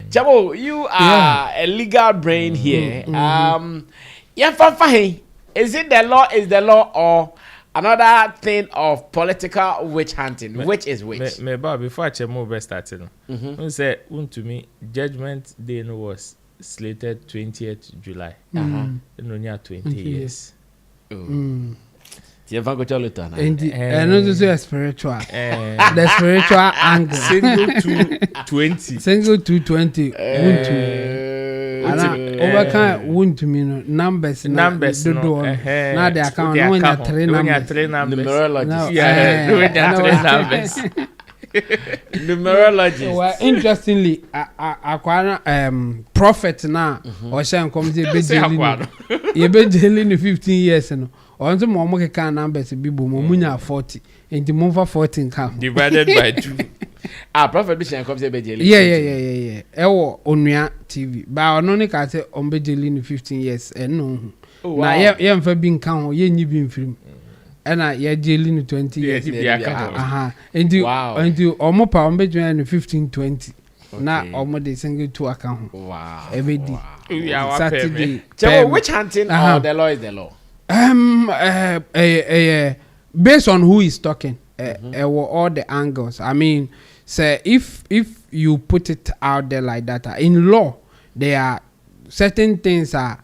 Chabo, you are a legal brain here. Is it the law? Is the law or another thing of political witch hunting? Which is which? Before I check more starting, we said Wontumi judgment day was slated 20th July. And only 20 years. And also spiritual. The spiritual angle. Single to 20. Overcome Wontumi numbers. Now they account only 3 numbers. Numerology. Well, interestingly, prophet now or shall come to be jailing 15 years and on the moment can numbers be boom 40 and the move 14 count divided by 2. Prophet Bishop comes to be jailing. Yeah. Ewo Onuya TV. But only can say on be jailing 15 years and no. Now, yeah, for being count, ye new being film. And I jailing 20 years. And you almost pound between 15 20. Now almost a single 2 account. Wow. Every day. Saturday. Which hunting or the law is the law? Based on who is talking, all the angles. I mean, say if you put it out there like that, in law there are certain things are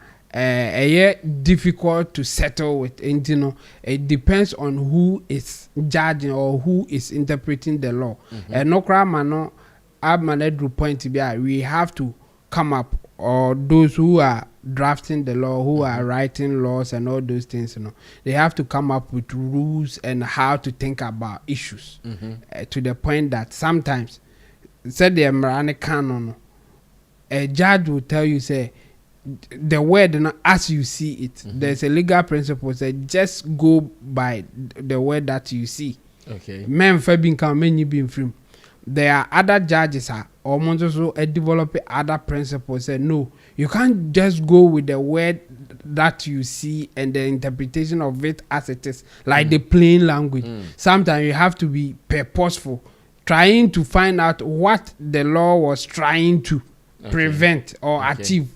difficult to settle with, and you know it depends on who is judging or who is interpreting the law. And no crime no point to be we have to come up, or those who are drafting the law, who are writing laws and all those things, you know, they have to come up with rules and how to think about issues to the point that sometimes said the American canon, a judge will tell you say the word as you see it. There's a legal principle that just go by the word that you see. Okay. Men for being come, men you being free. There are other judges are almost also develop other principles. Say no, you can't just go with the word that you see and the interpretation of it as it is, like the plain language. Sometimes you have to be purposeful, trying to find out what the law was trying to prevent or achieve.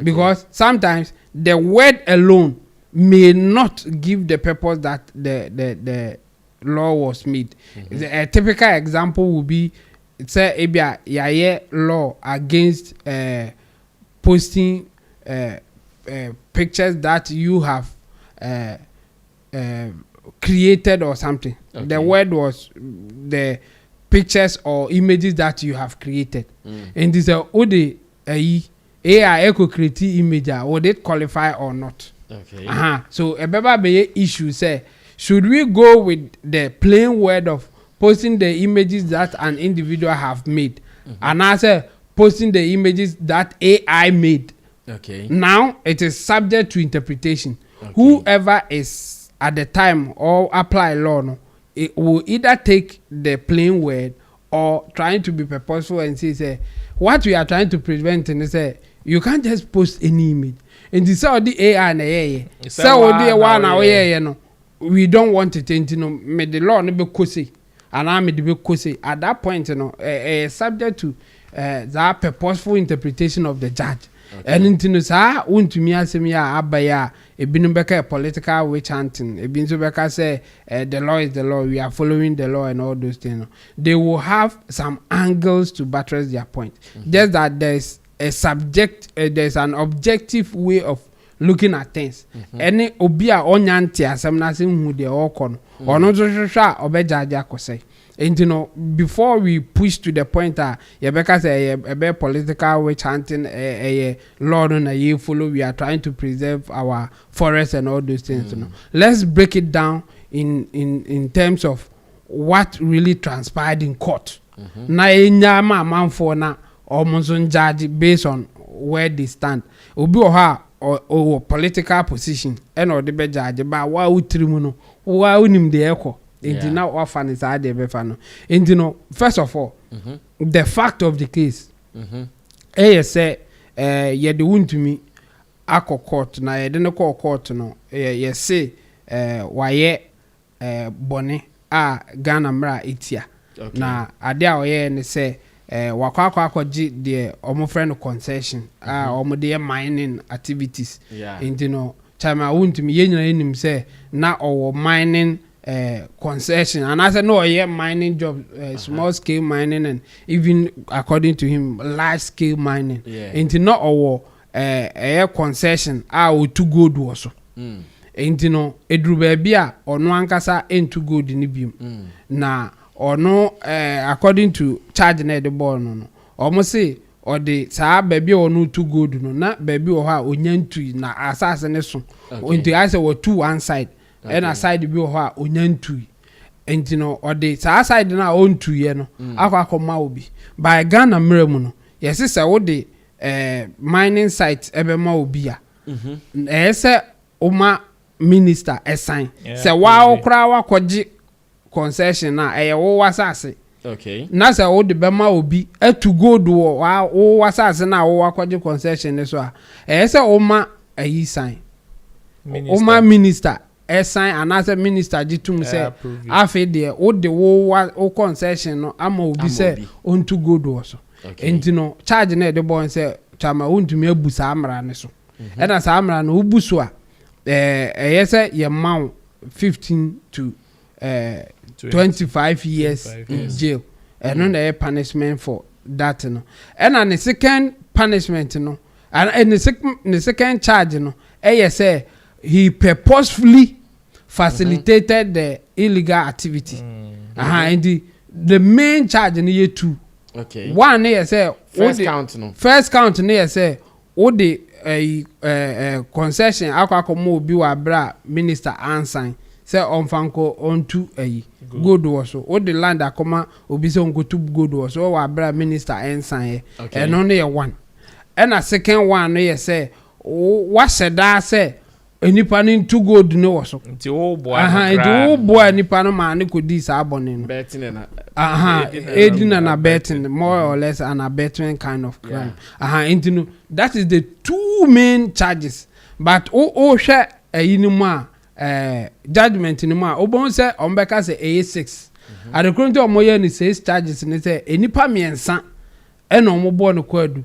Because sometimes the word alone may not give the purpose that the law was made. A typical example would be, say, a law against posting pictures that you have created or something. The word was the pictures or images that you have created. And this is AI echo create image, would it qualify or not? So a baby issue say, should we go with the plain word of posting the images that an individual have made, and I say posting the images that AI made? Now it is subject to interpretation. Whoever is at the time or apply law, no, it will either take the plain word or trying to be purposeful and say what we are trying to prevent, and say you can't just post any image. And this is the AI and AI. So the one away, you know, we don't want it. You know, may the law not be cozy, and I may be cozy at that point. You know, subject to that purposeful interpretation of the judge. And into no sa Wontumi asemi abaya e binu beka political witch hunting. E binu beka say the law is the law, we are following the law and all those things. They will have some angles to buttress their point. Just that there's a subject, there's an objective way of looking at things. Any obia onyanti asem na se hu de okono. Ono so hwehwa obejaja akose. And you know, before we push to the point that because a political witch hunting a law on a year follow, we are trying to preserve our forests and all those things. You know, let's break it down in terms of what really transpired in court. Na enyama man for na almost judge based on where they stand. Obi oha or political position and or the be judge ba wa utrimu no wa unim de eko. And now often is and you know, first of all, the fact of the case, say you the Wontumi ako court na you didn't call court no you say why Bonnie Ghana mra itia na ade a oye ne say wakwa the omo friend concession omo de mining activities into no chama Wontumi yenyina enim say na owo mining concession and I said no mining job small scale mining and even according to him large scale mining into not owo concession o too good also into no edru baby a ono ankasa into good ni bium na ono according to charge na the ball no omo say or the saa baby ono too good no na baby o ha onyantu na asase ne so into I say we two one side and aside bi o ha onyantu enti no or the saa side na on two ye no akwa obi by Ghana mremu no yes say wo the mining site ebe ma obi a say oma minister assign say wa okra wa kwaji concession na wo wasase okay na say wo de be ma obi to go do wa wo wasase na wo akwaji concession ne so a say oma ayi sign oma minister assign and as a minister jitum say afi de wo de wo concession no ama obi say on to go do so enti no charge na de boy say chama Wontumi abusa amra ne so e na sa amra no ubusu a say ye ma 15 to 25 years in jail and no na punishment for that no and the second punishment no and the second charge no say he purposefully facilitated the illegal activity and the main charge in year 2 okay one say first count no say o the concession akwakomo obi wa bra minister ansign say onfanko onto good also o the land akoma obi say onko to good also wa bra minister ansign and no no one and a second one no say what said that say enipa ni too good no also nti wo boy enipa no ma ne kodi sa abone no betting na aiding and abetting more or less an abetting kind of crime into no that is the two main charges but hwe ayinuma judgment ni ma obon say ombeka say A6 at the current omoye ni 6 charges ni say enipa miensa ena omobo no kwadu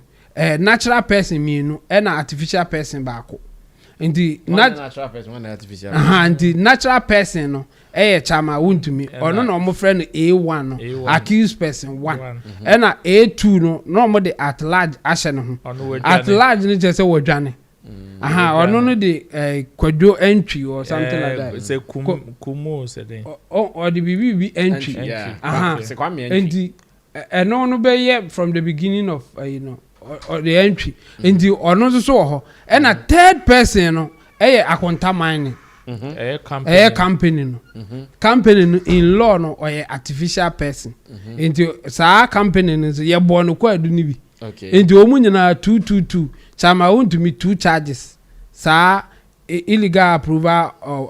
natural person mienu ena artificial person baako the natural person one artificial the natural person no chama Wontumi ono no mo friend A1 no accused person 1 and A2 no mo the at large ashe no ho at large ni je say wodwane ono no the kwadwo entry or something like that say kumo say then or the BB entry say kwame entry and no be from the beginning of or the entry into ono so ho and a third person no akonta mining company no company no in law no or artificial person into sa company no ye born ko adu ni bi into omu nyina 222 chama Wontumi 2 charges sa illegal approval of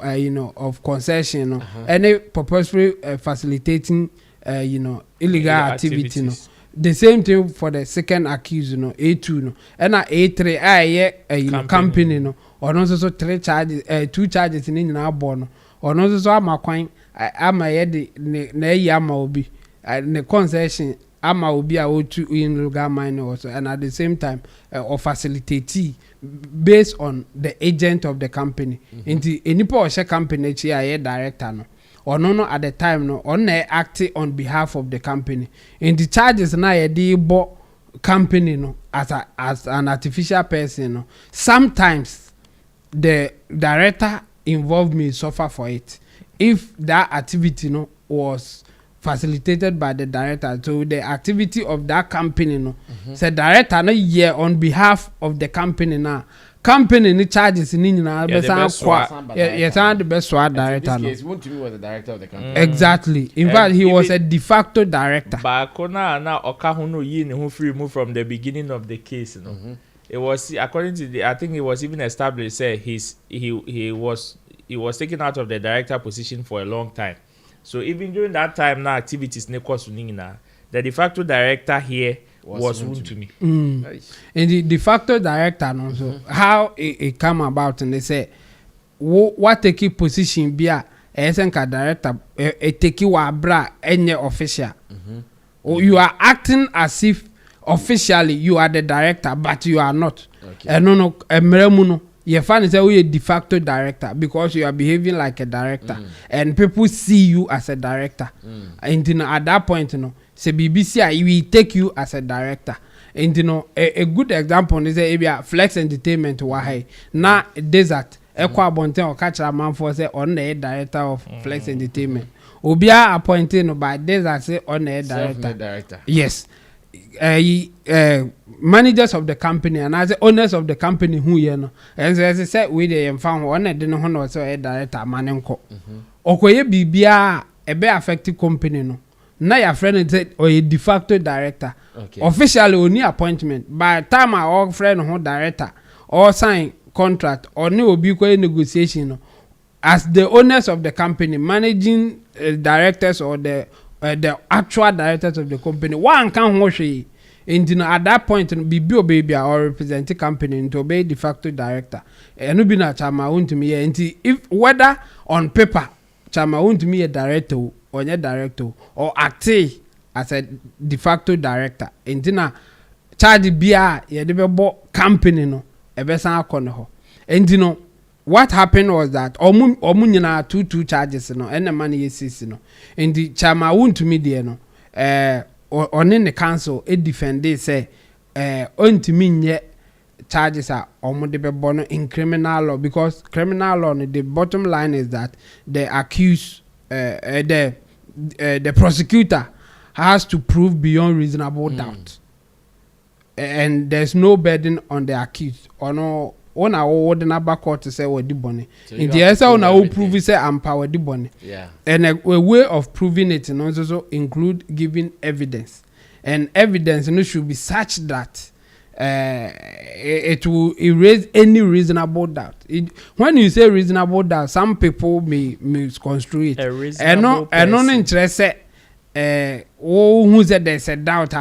of concession no any purposefully facilitating illegal activity no the same thing for the second accused A2 no and A3 company no or so 3 charges 2 charges ni nyina abo no or so amakwan ama ye de na ama obi the concession ama obi a otu in illegal mining also and at the same time or facilitate based on the agent of the company into any Porsche company chi aye director no or no at the time no on acting on behalf of the company in the charges na ye dey bo company no as an artificial person no sometimes the director involved may suffer for it if that activity no was facilitated by the director so the activity of that company no say director no here on behalf of the company now company ni charges ni nyina be san kwa yes and the best one director no Wontumi was the director of the company exactly in fact he was a de facto director ba kona na oka ho no yi ne ho free move from the beginning of the case no it was according to the I think it was even established say he was taken out of the director position for a long time. So even during that time now activities ne course na the de facto director here was Wontumi. And the de facto director no so how it come about and they say what take position bia esenka director take wa bra enye official Or you are acting as if officially you are the director, but you are not. Okay. No, you find say we a de facto director because you are behaving like a director, and people see you as a director. And at that point, say BBC, we take you as a director. And a good example is a Flex Entertainment wahai na desert. Ekwa bonte or catch a man for say on the director of Flex Entertainment. Obia appointed by desert say on the director. Yes. Managers of the company and as the owners of the company who and as I said we they found one didn't know so a director manenko okoye bibia e be affected company no na your friend said or a de facto director officially only appointment by time our friend who director or sign contract or no obi ko negotiation as the owners of the company managing directors or the actual directors of the company one can wash and at that point baby or represent the company into be de facto director and no be na Chama Wontumi and if whether on paper Chama Wontumi a director or a director or act as a de facto director and na charge bia ye de be company no e be san akọ ho and what happened was that omu nyina two charges no and the money is no and the Chama Wontumi there no on in the council it defended say ontimi nye charges are omo de be bono in criminal law because criminal law the bottom line is that the accused the prosecutor has to prove beyond reasonable doubt and there's no burden on the accused or no on our back court to say what the bonnet. In the answer on our prove say empower the bonnet. Yeah. And a way of proving it and also include giving evidence. And evidence should be such that it will erase any reasonable doubt. When you say reasonable doubt, some people may misconstrue it. And no interest who said there's a doubt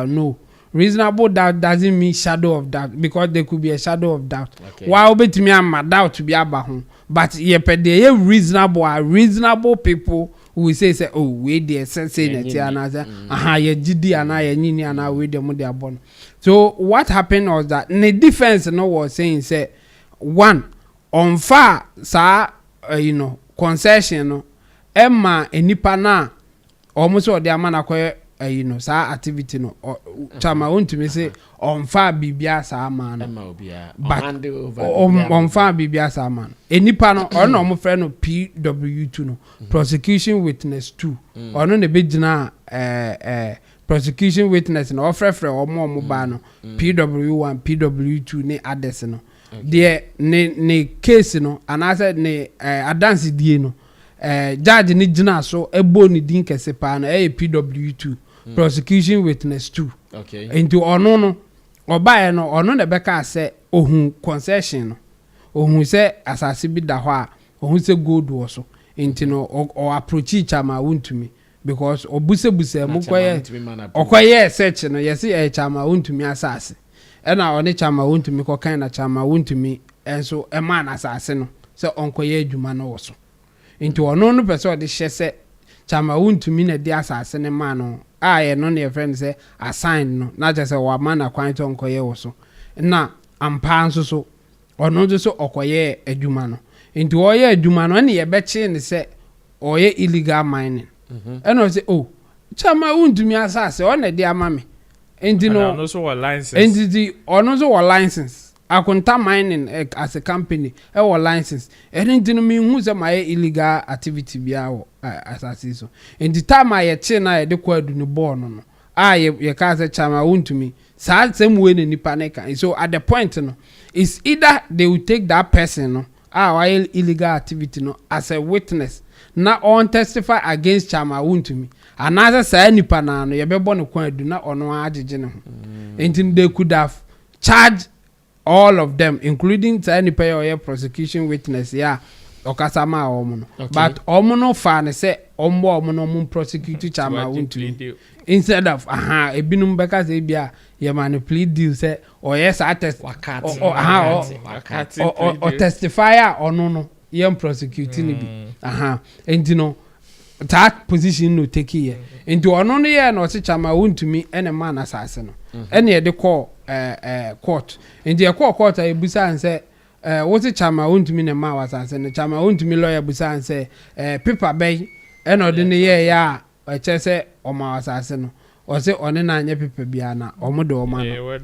no. Reasonable doubt doesn't mean shadow of doubt because there could be a shadow of doubt. While bet me am doubt to be about but reasonable people who say oh we dey say that and ye gidi and ye nyini and we dey mo dey abon. So what happened was that the defense was saying say one on far sa concession no emma enipa na almost or the amana koye sa activity no Chama Wontumi say on far bibia sa man but on far bibia sa man enipa no or no mo friend no PW2 no prosecution witness 2 or no ne be gina prosecution witness no ofrefre omo ba no PW1 PW2 ne others no there ne case no and I said ne advance die no judge ni gina so ebo ni din kese pa no PW2 prosecution witness 2 okay into ono obaye no ono ne beka say ohun concession no ohun say asase bi da ho a ohun say gold wo so into no o approach Chama Wontumi because obusebuse mu okoye search no yes Chama Wontumi asase e na oni Chama Wontumi ko kan na Chama Wontumi enso e man asase no say onkoye adwuma no wo so into ono no person de hye say Chama Wontumi na de asase ne man no no ne friend say assign no na just say wa man na kwan to onkoye wo so na ampa nso so ono nso so okoye adwuma no into oye adwuma no ne ye be che ne say oye illegal mining no say oh Chama Wontumi asase o na de amame enti no ono so wa license enti ono so wa license akunta mining as a company wa license enti no me hu say my illegal activity bia wo asase so enti time aye che na ye de kwadu ni ball no ye ka say Chama Wontumi sa same way ni nipa na kan so at the point no is either they will take that person no why illegal activity no as a witness na on testify against Chama Wontumi another say nipa na no ye be bo no kwadu na ono agege ne ho enti they could have charged all of them including say nipa your prosecution witness okasama omo no but omo no fa ne say omo no prosecute Chama Wontumi instead of ebinum beka say bia ye manipulate deal say yes attest wakati or testifier or no ye prosecute ni bi and that position no take here into ono no ye no se chama Wontumi ene man asase no ene de call court into e call court e busa anse what chama Wontumi ne ma wasase no chama Wontumi lawyer busa anse paper bay ene de ne ye ya e che se o ma wasase no o se one na anya paper bia na o mo de o ma no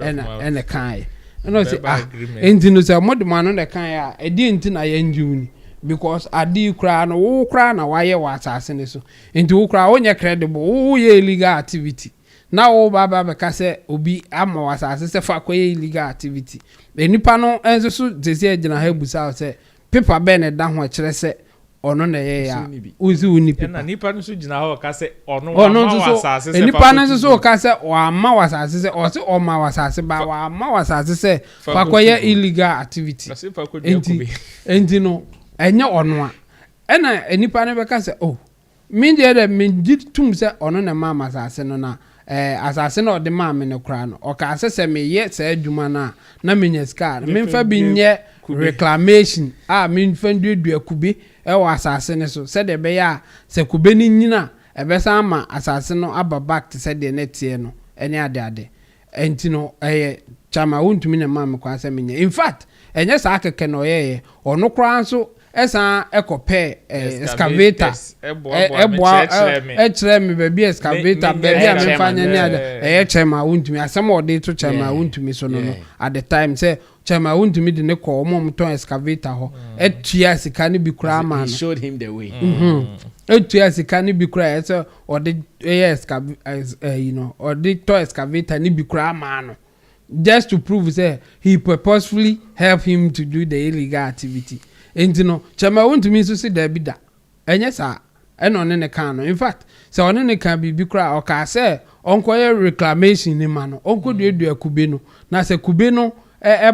ene kan no se into no se mo de ma no de kan ya e di nti na ye njuni because adi kra no wo kra na waye wa asase ne so enti wo kra onye credible wo ye illegal activity na wo baba be ka se obi ama wa asase se fa koye illegal activity enipa no enso so tese agina ha busa se paper be ne da ho kire se ono na ye ya uzi uni paper na nipa no so gina ha ka se ono wa asase se enipa no so ka se o ama wa asase se o se o ma wa asase ba wa ama wa asase se fa koye illegal activity enti no enye ono a ena enipa ne beka se oh me de me gitum se ono na mama asase no na asase no de mama ne kra no o ka se me ye se adwuma na menya ska me mfa bi nye reclamation me mfa nduadu akube wa asase ne so se de be ya se kube ni nyina ebesa ama asase no aba back to se de netie no ene ade enti no chama Wontumi ne mama kwa se menya in fact enye sa akeke no ye ono kra nso esa ekope excavator echrem baby excavator baby amfanya ni ada chema Wontumi asem ode to chema Wontumi so no at the time say chema Wontumi de ne ko omom ton excavator ho etua sika ne bi kura ma no showed him the way etua sika ne bi kura so ode excavator ode to excavator ne bi kura ma no just to prove say he purposefully helped him to do the illegal activity. Enti no chama Wontumi so se da bi da enye sa eno ne kan no in fact se one ne kan bi kra o ka se onkoye reclamation ni ma no onko duadu akube no na se kube no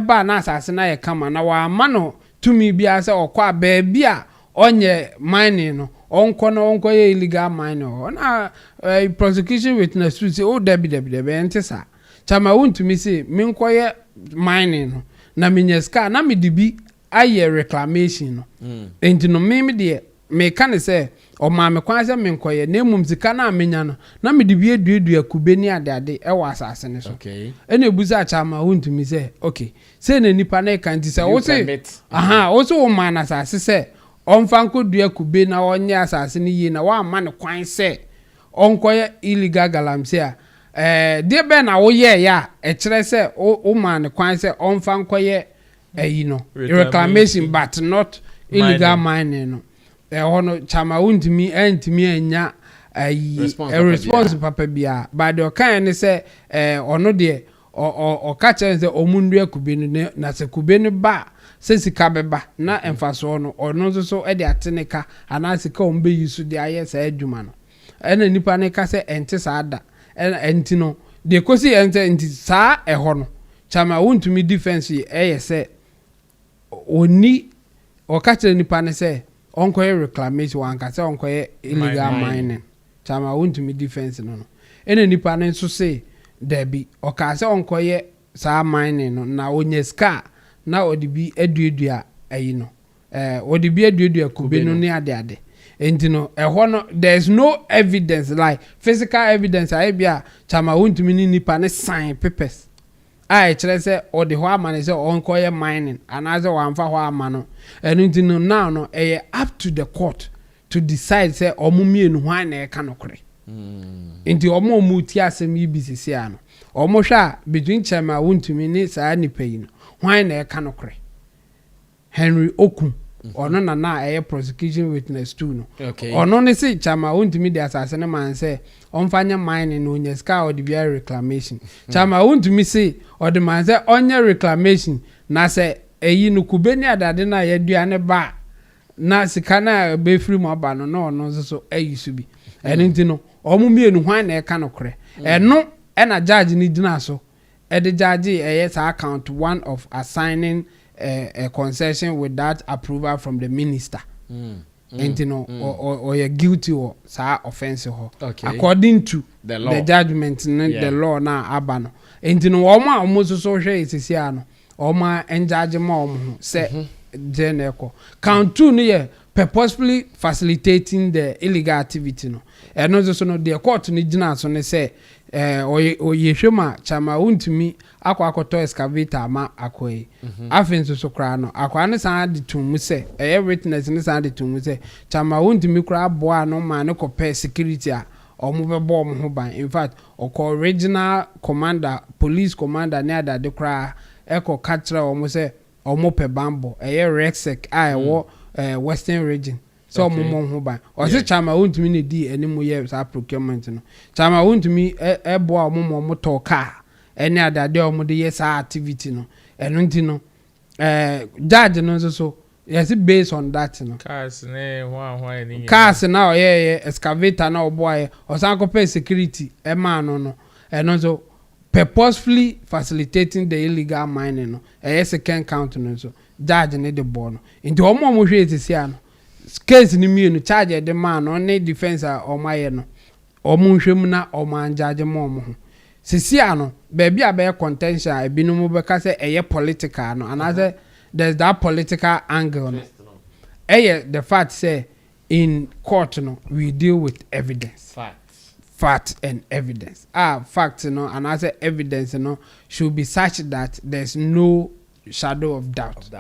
ba na asase na ye kama na wa ma no tumi bia se okwa ba bia onye mining no onkoye illegal mining na prosecution witness say o da bi enti sa chama Wontumi say me nkoye mining no na menyeska na me dibi aye reclamation no enti no me de me kan say o ma me kwan say me nkoye na emum sika na amenya no na me de bi eduadu akube ni ade e wa asase ne so okay ene buza chama Wontumi say okay say na nipa na kan ti say wo say wo so wo ma na asase say onfa nkodu akube na onye asase ni yi na wa ma ne kwan say onkoye illegal galamsey de be na wo ye ya e kire say wo ma ne kwan say onfa nkoye reclamation but not illegal mining no ono chama Wontumi entimi anya response papa bia but the kind say ono de o ka chere say omundu akube no na se kube no ba se sika beba na emfaso no ono so e de ateneka ana sika ombe yisu de aye sa adwuma no ena nipa ne ka say ente sa ada enti no de kosi enti sa eho no chama Wontumi defense say oni okachire nipa ne se onkoye reclamation wanka se onkoye illegal mining chama Wontumi defense no ene nipa ne so se debi okase onkoye sa mining no na onyeska na odibi eduedua no odibi eduedua kube no ne ade enti no eho no there's no evidence like physical evidence bia chama Wontumi ni nipa ne sign papers kire se o de ho amane se onkoye mining anaze wamfa ho amano enu no now no up to the court to decide say omumienu hwan na eka nokore enti omuti asem ibisisi ano omuhwa between chama Wontumi ni saa nipa yi no hwan na eka nokore Henry Okun ono na prosecution witness too no ono ne se chama Wontumi de asase ne man se onfanya mining no nyeska o de bia reclamation chama Wontumi se o de man se onye reclamation na se eyi no kubeni adade na yadua ne ba na sika na be free mo ba no no no so eyi su bi enti no omo mienu hwan na eka no kore eno na judge ni dina so e de judge yes account one of assigning a concession without approval from the minister. And you know, or you're guilty or sa offense ho. According to the law, the judgment, the law now abano. And you know, Oma almost so share is siano. Oma and judge mom say Jeneko. Count 2 near purposefully facilitating the illegal activity no eno so no the court ni gina so ne say oyehwema chama Wontumi akwakoto excavator ama akoyi afin so kra no akwa ne san de tumu say witness ne san de tumu say chama Wontumi kra boa no ma ne kopɛ security a omo bebo omo ho ban in fact original commander police commander ne adade kra eko katra omo say omo pe bambo rexec wo western region so omo ho ban o se chama Wontumi ne di enimu ye sa procurement no chama Wontumi boa omo to car ene adade omo de yes activity no eno nti no judge no so yes based on that no cars ne cars na excavator na oboy o san ko pay security e ma no eno so purposefully facilitating the illegal mining no second count no so judge ne de boy no into omo hwe etisia no case ni mienu charge de man no ne defense omaye no omo hwem na omo anjage mo omo ho sisia no baby abe contention ebinum be ka say political no and I there's that political angle no the fact say in court no we deal with evidence fact and evidence fact no and I say evidence no should be such that there's no shadow of doubt.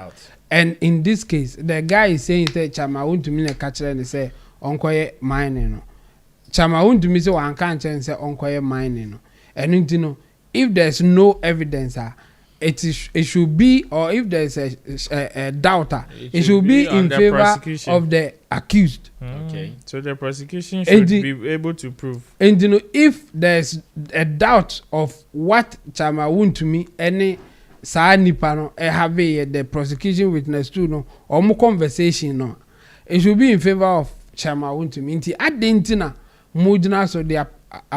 And in this case the guy is saying that chama Wontumi na kachire and say onkoye mining no chama Wontumi say wan kan chen say onkoye mining no and you know if there's no evidence it should be, or if there's a doubter, it should be in favor of the accused. Okay. So the prosecution should be able to prove. And you know, if there's a doubt of what chama Wontumi any saa nipa no have the prosecution witness to no or more conversation no, it should be in favor of chama Wontumi. Inti adentina mudina so they are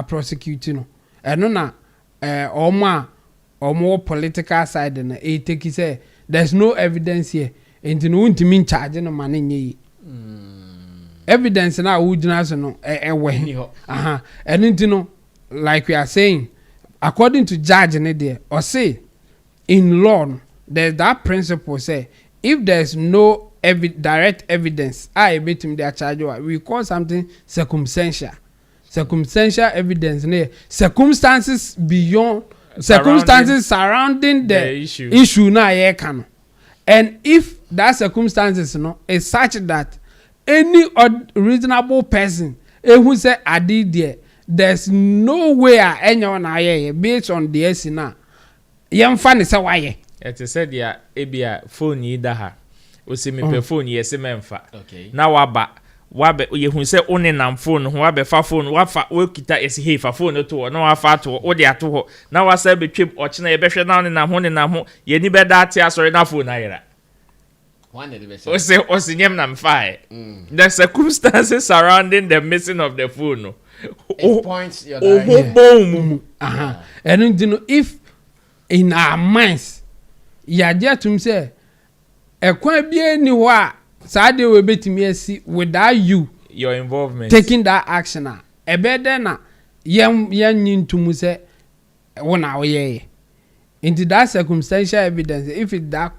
prosecuting no, and no na or more political side than a take say there's no evidence here and no Wontumi charge no money nye evidence na wudina so no and you know like we are saying according to judge ne there or say in law there's that principle say if there's no direct evidence I bet him their charge we call something circumstantial evidence ne circumstances beyond circumstances surrounding the issue na ye can and if that circumstances no is such that any reasonable person who say I did there's no way anyone aye based on the esina yem fa ne say why it said ya ebia phone yi da ha o se me pe phone ye se memfa na wabe ye hu se one nam phone ho wabe fa phone wafa wakita esi he fa phone to na wafa to o de ato ho na wasa betwem o kina ye behwe na one nam ho ye ni be da ate asori na phone ayira one de be say o se nyem nam fa the circumstances surrounding the missing of the phone no it points your direction and you know if in our minds ya jetum say ekwan bie ni ho a Sade we betimi asi without your involvement taking that action ebede na yem nyintumu se wona oyeye into that circumstantial evidence if it that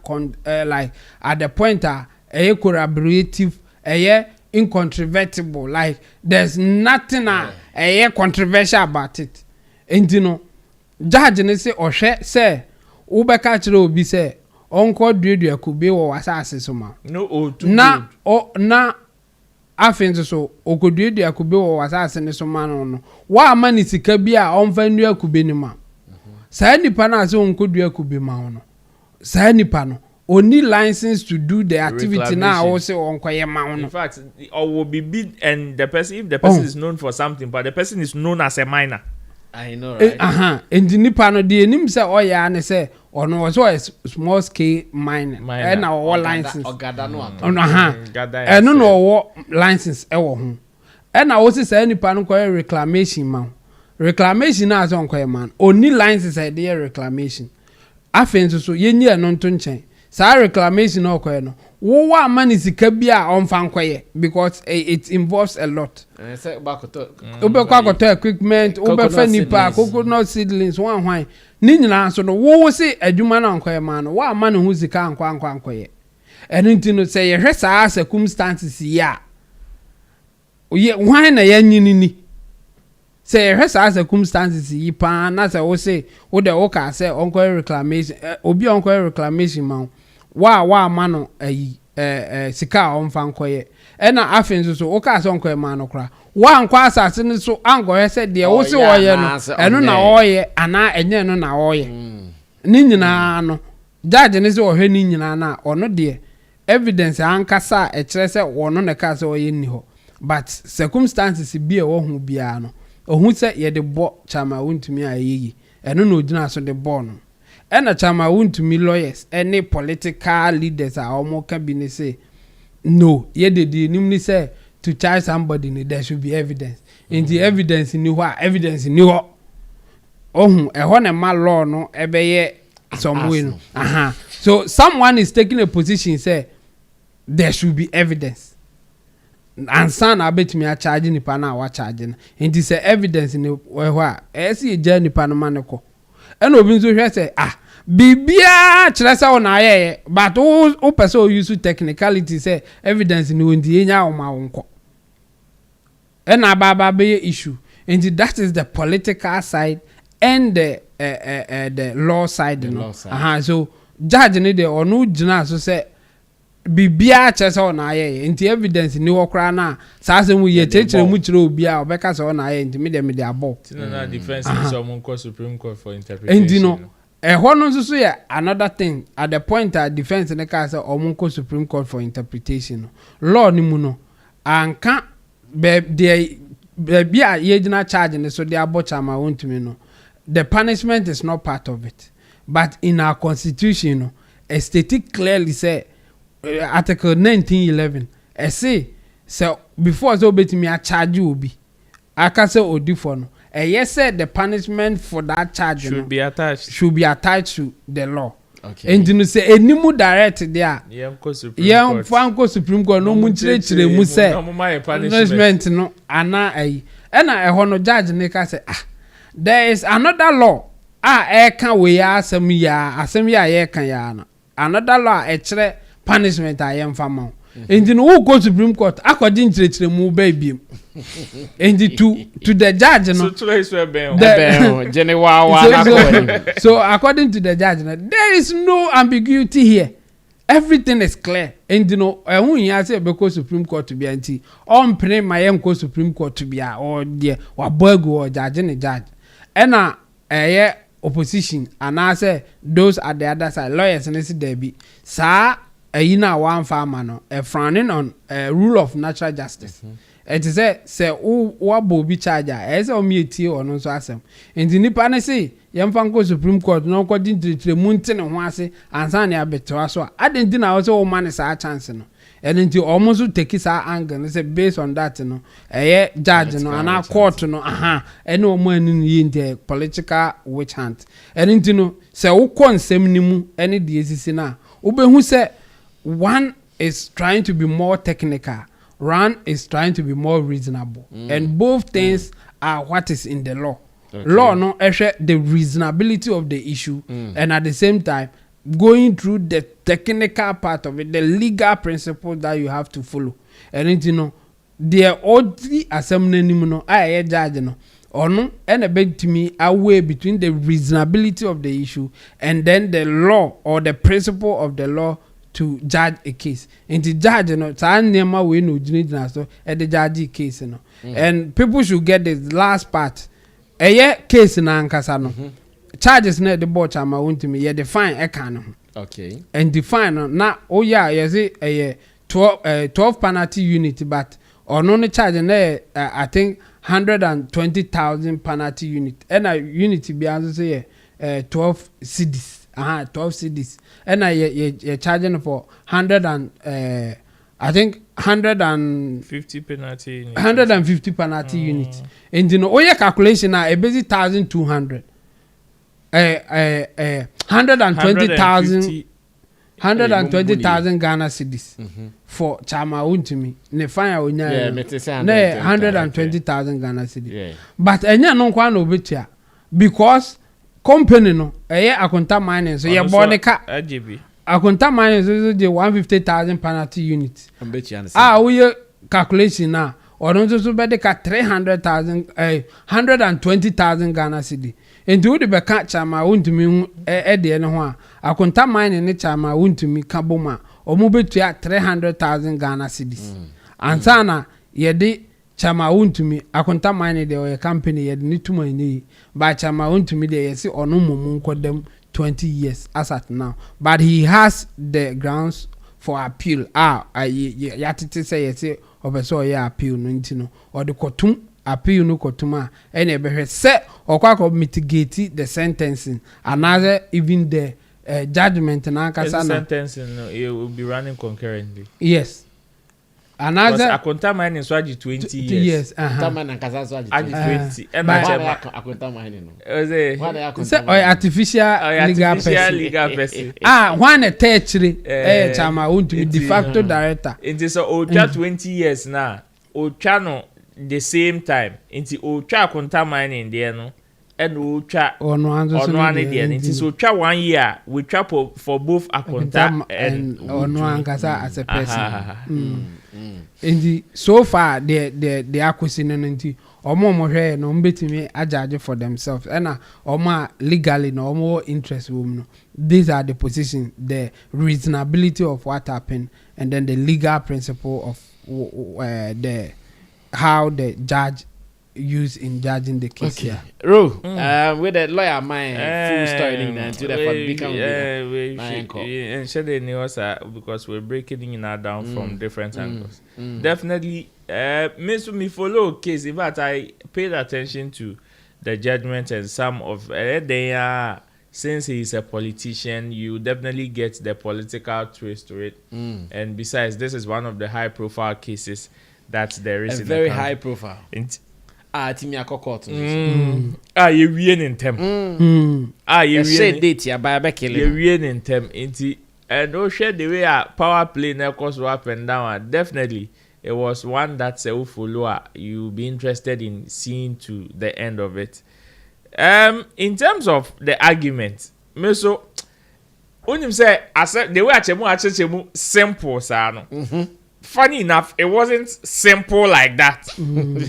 like at the point corroborative incontrovertible like there's nothing controversial about it and you know judge ne say ohwe say ubeka kire obi say onko duedua kube wo wasase so ma no na afenso so okoduedua kube wo wasase ne so ma no wa ama ni sika bi a onfa nua kube ni ma saa nipa na so onko dua kube ma no saa nipa no only license to do the activity now also onko ye ma no in fact or will be bid and the person if the person is known for something but the person is known as a minor I know right and the nipa no de enim say oya ne say ono was a small scale mining and our license ogada no and no license e wo ho and I was say nipa no ko reclamation na as on ko man only license e dey reclamation afenso so yenyi eno nto nchen sa reclamation no ko no wo wa mani sika bia on fan koye because it involves a lot say bakoto obekoto equipment obefa nipa coconut seedlings wan hwan ni nyina so no wo se adwuma na nkoye ma no wa mani hu sika ankwa nkoye eno ntino say ye hwe saa circumstances ya oye why na ya nyini ni say ye hwe saa circumstances yi pa na say wo say wo de wo ka say onko reclamation obi onko reclamation ma wa ma no ayi sika onfa nkoye ena afenso so wo ka say onko ma no kra wa nkwa asase ni so angoye say de wo say oye no eno na oye ana enye no na oye ni nyina no judge ni say ohwe ni nyina na ono de evidence ankasa e kire say wono na ka say oye ni ho but circumstances bi e wo hu bia no ohun say ye de bo chama Wontumi ayeyi eno na odina so de bo no ena chama Wontumi lawyers any political leaders are omo ka bi ni say no ye de nim ni say to charge somebody there should be evidence in the evidence ni ho evidence ni ho ohun e ho na ma law no ebe ye some way no so someone is taking a position say there should be evidence and son abetimi a charge ni pa na wa charge na inti say evidence ni ho a esi eja ni pa no maneko e na obi nso hwe say bibia kire say o na aye but o person o use technicality say evidence ni ondi enya o ma wonko e na baba be issue and that is the political side and the law side no so judge ni de onu gina so say bibia kire say o na aye inti evidence ni wo kra na sa se mu ye chechere mu kire obi a obeka say o na aye inti me de abo na defense is someone called Supreme Court for interpretation and no no so yeah another thing at the point that defense in the case omunko Supreme Court for interpretation law ni mu no anka be bia ye gina charge ne so they abocha ma Wontumi no the punishment is not part of it but in our constitution no a state clearly say article 1911 say so before so betimi a charge obi aka say odi for no yes said the punishment for that charge should be attached to the law. Okay. And you say enimu direct there. Yeah, Supreme Court no mu chire mu say punishment no ana ai. Ena e ho no judge ne ka say there is another law e kan we asem ya ye kan ya na. Another law e chire punishment a ye mfa ma. And no go Supreme Court according chire mu ba biem. And to the judge no so according to the judge no, there is no ambiguity here, everything is clear. And ehun ya say be ko Supreme Court to be anti on pray my ko Supreme Court to be or there wa bogu or judge ne judge ena opposition and I say those at the other side lawyers and say there be sa na one farmer no frowning on rule of natural justice. It is say what Bobby charger as o me tie or no so asem enti nipa ne say yemfa ko Supreme Court no ko din tire munti ne ho ase ansa ne abeto so adenti na so o man sa chance no enti almost take sa angle say based on that no judge no ana court no ene o mo ani ni enti political witch hunt enti no say wo konsem ni mu ene de esisi na wo be hu say one is trying to be more technical, one is trying to be more reasonable. And both things are what is in the law. Okay. Law no the reasonability of the issue and at the same time going through the technical part of it, the legal principles that you have to follow. And the only assembly no judge no or no and a bit to me away between the reasonability of the issue and then the law or the principle of the law to judge a case. And the judge no nema we no judge so the judge case no. And people should get the last part. Case na ankasa no. Charges na the board chama Wontumi ye define e kan no. Okay. And define no na you say 12 penalty unit but or no charge na I think 120,000 penalty unit. And a unity be answer say 12 cedis. 12 cedis. And you charging for 100 and I think 150 penalty unit. 150 penalty unit. And your calculation now a basic 1,200. 120,000 Ghana cedis for chama Wontumi. Ne fine onya. Yeah, me say 120,000 Ghana cedis. Yeah. But enya no kwa no betia because company no akonta mining so ye bonika akonta mine so the 150,000 penalty unit. I'm bet you understand. Ah, we calculation now. Or don't so be the 300,000 120,000 Ghana cedi. Into the beka chama Wontumi de no ho a akonta mine ne chama Wontumi kaboma omo betua 300,000 Ghana cedis. Ansana ye de chama Wontumi akonta mine de o company ye ni tuma ni ba chama Wontumi de ye si ono momu nkodem 20 years as at now, but he has the grounds for appeal. Ya tete say ye say obeso ye appeal no ntino or the kotum appeal no kotuma ene behwe se okwa mitigate the sentencing, another even the judgment na kasa na sentencing no, it will be running concurrently. Yes, another akonta mine so agi 20 years. Yes, Tama na kasa so agi 20 and akonta mine no. artificial legal person. One attachre chama Wontumi de facto director. It is ocha 20 years now. Ocha no the same time. Inti ocha akonta mine in there no. And ocha ono ane there. It is ocha 1 year. We trap for both akonta and ono ankasa as a person. And so far the acquisition nti omo hwe no mbetimi ajudge for themselves and omo legally no omo interest women. These are the positions, the reasonability of what happened, and then the legal principle of the how the judge used in judging the case. Okay. Ro, with the lawyer my full story into the and share the news because we're breaking it now down from different angles. Definitely, me follow case. In fact, I paid attention to the judgment and some of they are. Since he is a politician, you definitely get the political twist to it. And besides, this is one of the high-profile cases that there is. A very high profile. Timi akoko to ye wien in tem. Ye wien date ya by bekele. Ye wien in tem inti and no share the way a power play na course up and down. Definitely it was one that say follow you be interested in seeing to the end of it. In terms of the argument, me so unim say the way achemu simple sa no. Funny enough, it wasn't simple like that. And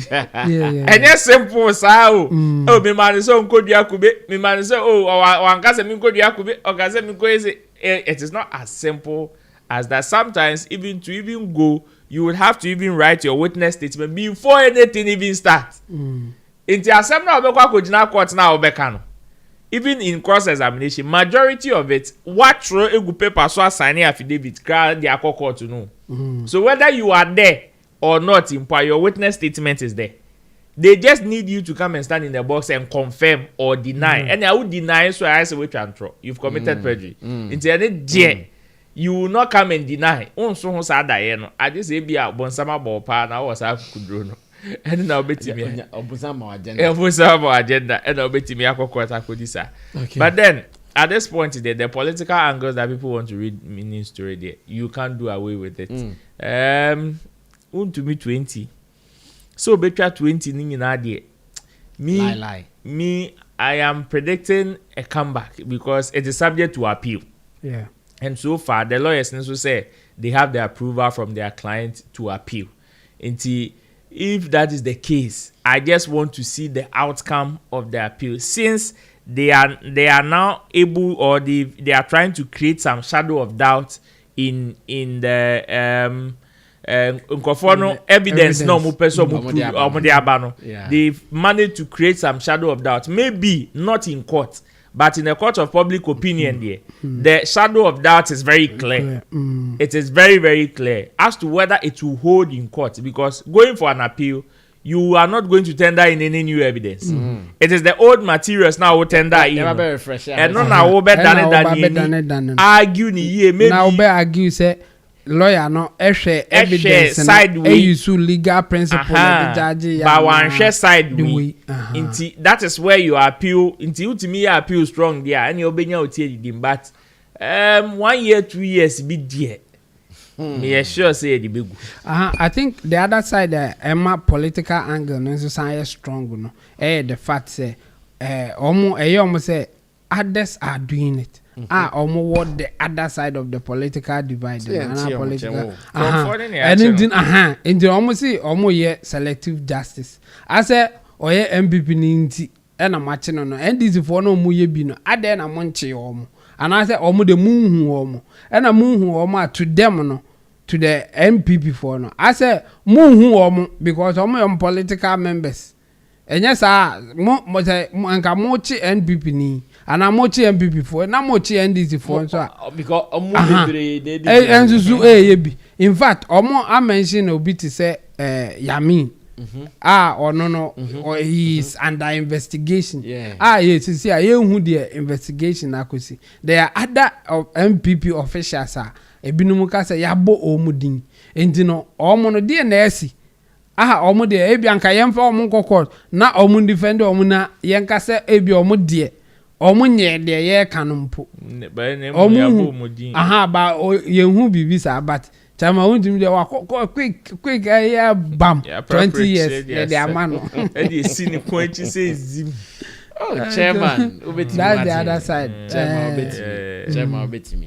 yes, simple sao. Oh, me man so nkodua kube. Me man say wankase mi nkodua kube. Okase mi kwese. It is not as simple as that. Sometimes even to even go, you would have to even write your witness statement before anything even starts. Inti asem na obekwa kojina court na obeka no. Even in cross examination, majority of it what throw egu paper so assign affidavit card the court to know. So whether you are there or not, your witness statement is there. They just need you to come and stand in the box and confirm or deny. And I would deny, so I say which and throw. You've committed perjury. You will not come and deny. I just say be a bonsama ballpa and I was half kudrono. And now bet me obusama agenda and I'll bet me a. But then at this point today, the political angles that people want to read meaning story there, you can't do away with it. Wontumi 20. So betra 20 ning in there. Me, I am predicting a comeback because it is subject to appeal. Yeah. And so far, the lawyers also say they have the approval from their client to appeal. Until if that is the case, I just want to see the outcome of the appeal since they are now able or they are trying to create some shadow of doubt in the evidence no mo person they've managed to create some shadow of doubt, maybe not in court but in a court of public opinion there the shadow of doubt is very clear. It is very, very clear as to whether it will hold in court, because going for an appeal you are not going to tender in any new evidence. It is the old materials now we tender in and no now we better than argue ni ye maybe now be argue say lawyer no evidence side way use legal principle the judge but one share side way that is where you appeal into ultimately appeal strong there and you obenya otie but 1 year 2 years be there. Me sure say the big. I think the other side, Emma political angle, no so strong, no. The fact say, almost say others are doing it. omo what the other side of the political divide political and omo see omo ye selective justice I say oye MPP ni nti e na mache no NDC for no mu ye bi no ade na mo nche omo and I say omo de munhu omo e na munhu omo to them no to the MPP for no I say munhu omo because omo am political members enye sa mo nka mo chi NPP ni ana mo chi MPP for na mo chi NDC for so because omo bebre dey ensusu ye bi in fact omo I mention obi to say Yamin or no he is under investigation yes see I who the investigation akosi there are other MPP officials ebinum ka say yabo omudin enti no omo no de na esi omo de ebi anka yemfa omo kokor na omo defend omo na yenka say ebi omo de omo nye de ye kanompo ba na mu yabo omudin ba yehu bibi sa but chama Wontumi de wa quick bam 20 years the amano e dey see ni kwanchi say zim chairman that's the other side chairman obetimi